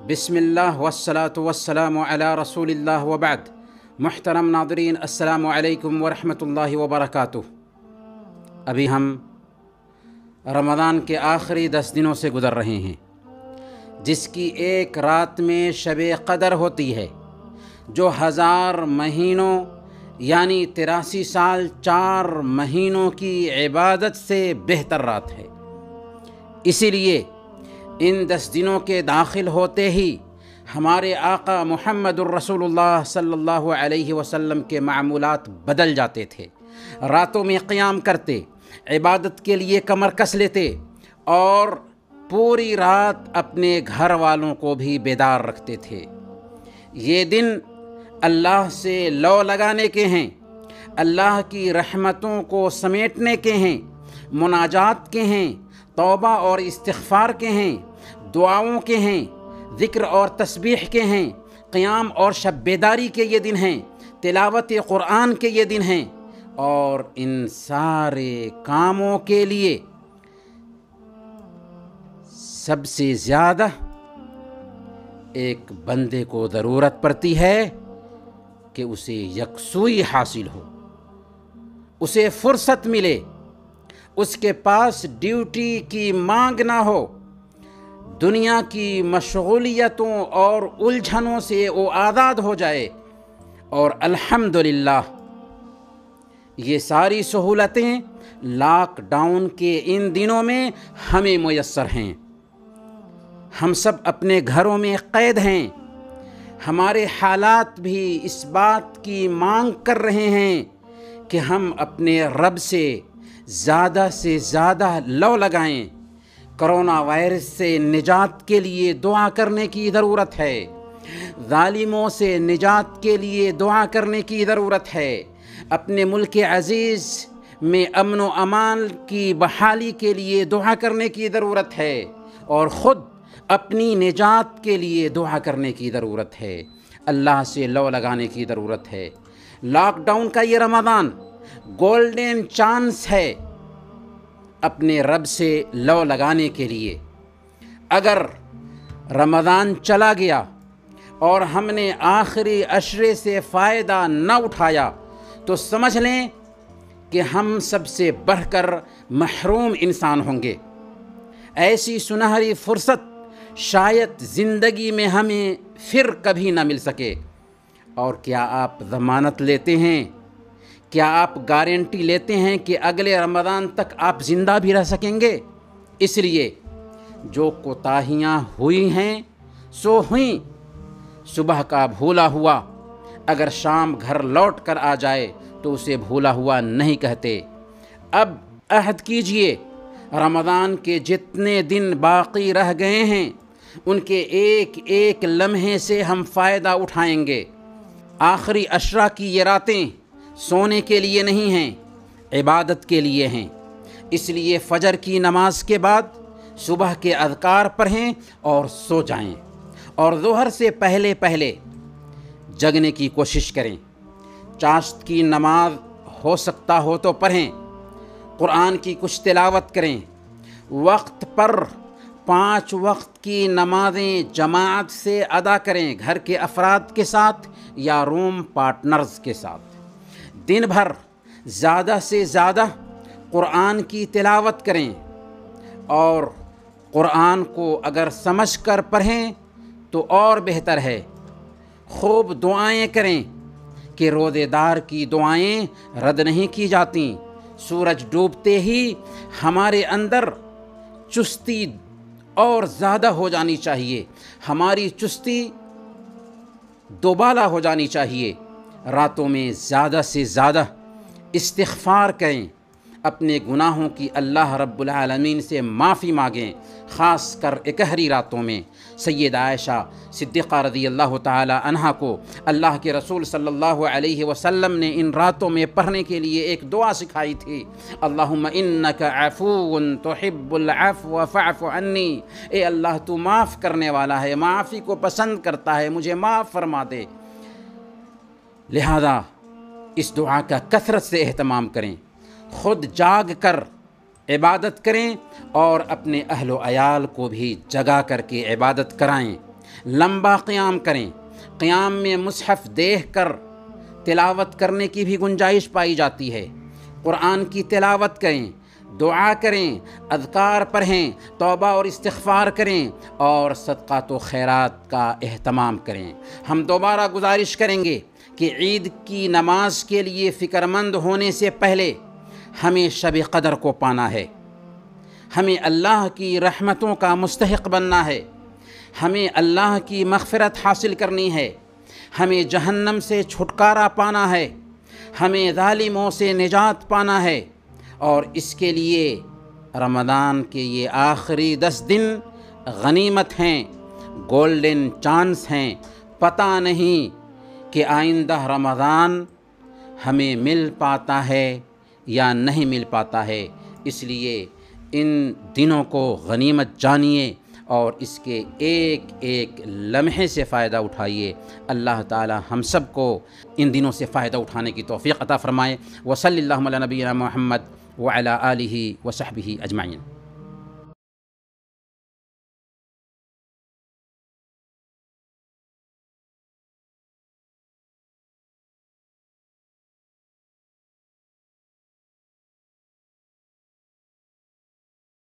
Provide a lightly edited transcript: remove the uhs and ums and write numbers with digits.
بسم اللہ والصلاة والسلام علی رسول اللہ وبعد۔ محترم ناظرین، السلام علیکم ورحمۃ اللہ وبرکاتہ۔ ابھی ہم رمضان کے آخری 10 دنوں سے گزر رہے ہیں، جس کی ایک رات میں شب قدر ہوتی ہے، جو 1000 مہینوں یعنی 83 سال 4 مہینوں کی عبادت سے بہتر رات ہے۔ اسی لیے ان 10 دنوں کے داخل ہوتے ہی ہمارے آقا محمد الرسول اللہ صلی اللہ علیہ وسلم کے معمولات بدل جاتے تھے۔ راتوں میں قیام کرتے، عبادت کے لیے کمر کس لیتے اور پوری رات اپنے گھر والوں کو بھی بیدار رکھتے تھے۔ یہ دن اللہ سے لو لگانے کے ہیں، اللہ کی رحمتوں کو سمیٹنے کے ہیں، مناجات کے ہیں، توبہ اور استغفار کے ہیں، دعاؤں کے ہیں، ذکر اور تسبیح کے ہیں، قیام اور شب بیداری کے یہ دن ہیں، تلاوت قرآن کے یہ دن ہیں، اور ان سارے کاموں کے لیے سب سے زیادہ ایک بندے کو ضرورت پڑتی ہے کہ اسے یکسوئی حاصل ہو، اسے فرصت ملے، اس کے پاس ڈیوٹی کی مانگ نہ ہو، دنیا کی مشغولیتوں اور الجھنوں سے وہ آزاد ہو جائے۔ اور الحمدللہ یہ ساری سہولتیں لاک ڈاؤن کے ان دنوں میں ہمیں میسر ہیں۔ ہم سب اپنے گھروں میں قید ہیں، ہمارے حالات بھی اس بات کی مانگ کر رہے ہیں کہ ہم اپنے رب سے زیادہ لو لگائیں۔ کرونا وائرس سے نجات کے لیے دعا کرنے کی ضرورت ہے، ظالموں سے نجات کے لیے دعا کرنے کی ضرورت ہے، اپنے ملک عزیز میں امن و امان کی بحالی کے لیے دعا کرنے کی ضرورت ہے، اور خود اپنی نجات کے لیے دعا کرنے کی ضرورت ہے، اللہ سے لو لگانے کی ضرورت ہے۔ لاک ڈاؤن کا یہ رمضان گولڈن چانس ہے اپنے رب سے لو لگانے کے لیے۔ اگر رمضان چلا گیا اور ہم نے آخری عشرے سے فائدہ نہ اٹھایا تو سمجھ لیں کہ ہم سب سے بڑھ کر محروم انسان ہوں گے۔ ایسی سنہری فرصت شاید زندگی میں ہمیں پھر کبھی نہ مل سکے۔ اور کیا آپ ضمانت لیتے ہیں، کیا آپ گارنٹی لیتے ہیں کہ اگلے رمضان تک آپ زندہ بھی رہ سکیں گے؟ اس لیے جو کوتاہیاں ہوئی ہیں سو ہوئیں۔ صبح کا بھولا ہوا اگر شام گھر لوٹ کر آ جائے تو اسے بھولا ہوا نہیں کہتے۔ اب عہد کیجئے، رمضان کے جتنے دن باقی رہ گئے ہیں ان کے ایک ایک لمحے سے ہم فائدہ اٹھائیں گے۔ آخری عشرہ کی یہ راتیں سونے کے لیے نہیں ہیں، عبادت کے لیے ہیں۔ اس لیے فجر کی نماز کے بعد صبح کے اذکار پڑھیں اور سو جائیں، اور ظہر سے پہلے جگنے کی کوشش کریں۔ چاشت کی نماز ہو سکتا ہو تو پڑھیں، قرآن کی کچھ تلاوت کریں، وقت پر 5 وقت کی نمازیں جماعت سے ادا کریں، گھر کے افراد کے ساتھ یا روم پارٹنرز کے ساتھ۔ دن بھر زیادہ سے زیادہ قرآن کی تلاوت کریں، اور قرآن کو اگر سمجھ کر پڑھیں تو اور بہتر ہے۔ خوب دعائیں کریں کہ روزے دار کی دعائیں رد نہیں کی جاتیں۔ سورج ڈوبتے ہی ہمارے اندر چستی اور زیادہ ہو جانی چاہیے، ہماری چستی دوبالا ہو جانی چاہیے۔ راتوں میں زیادہ سے زیادہ استغفار کریں، اپنے گناہوں کی اللہ رب العالمین سے معافی مانگیں، خاص کر اکہری راتوں میں۔ سیدہ عائشہ صدیقہ رضی اللہ تعالی عنہا کو اللہ کے رسول صلی اللہ علیہ وسلم نے ان راتوں میں پڑھنے کے لیے ایک دعا سکھائی تھی، اللہم انک عفو تحب العفو فاعف عنی، اے اللہ تو معاف کرنے والا ہے، معافی کو پسند کرتا ہے، مجھے معاف فرما دے۔ لہذا اس دعا کا کثرت سے اہتمام کریں، خود جاگ کر عبادت کریں اور اپنے اہل و عیال کو بھی جگا کر کے عبادت کرائیں۔ لمبا قیام کریں۔ قیام میں مصحف دیکھ کر تلاوت کرنے کی بھی گنجائش پائی جاتی ہے۔ قرآن کی تلاوت کریں، دعا کریں، اذکار پڑھیں، توبہ اور استغفار کریں اور صدقات و خیرات کا اہتمام کریں۔ ہم دوبارہ گزارش کریں گے کہ عید کی نماز کے لیے فکر مند ہونے سے پہلے ہمیں شب قدر کو پانا ہے، ہمیں اللہ کی رحمتوں کا مستحق بننا ہے، ہمیں اللہ کی مغفرت حاصل کرنی ہے، ہمیں جہنم سے چھٹکارا پانا ہے، ہمیں ظالموں سے نجات پانا ہے، اور اس کے لیے رمضان کے یہ آخری 10 دن غنیمت ہیں، گولڈن چانس ہیں۔ پتہ نہیں کہ آئندہ رمضان ہمیں مل پاتا ہے یا نہیں مل پاتا ہے، اس لیے ان دنوں کو غنیمت جانیے اور اس کے ایک ایک لمحے سے فائدہ اٹھائیے۔ اللہ تعالی ہم سب کو ان دنوں سے فائدہ اٹھانے کی توفیق عطا فرمائے۔ وصلی اللہ علی نبینا محمد وعلی آلہ وصحبہ اجمعین۔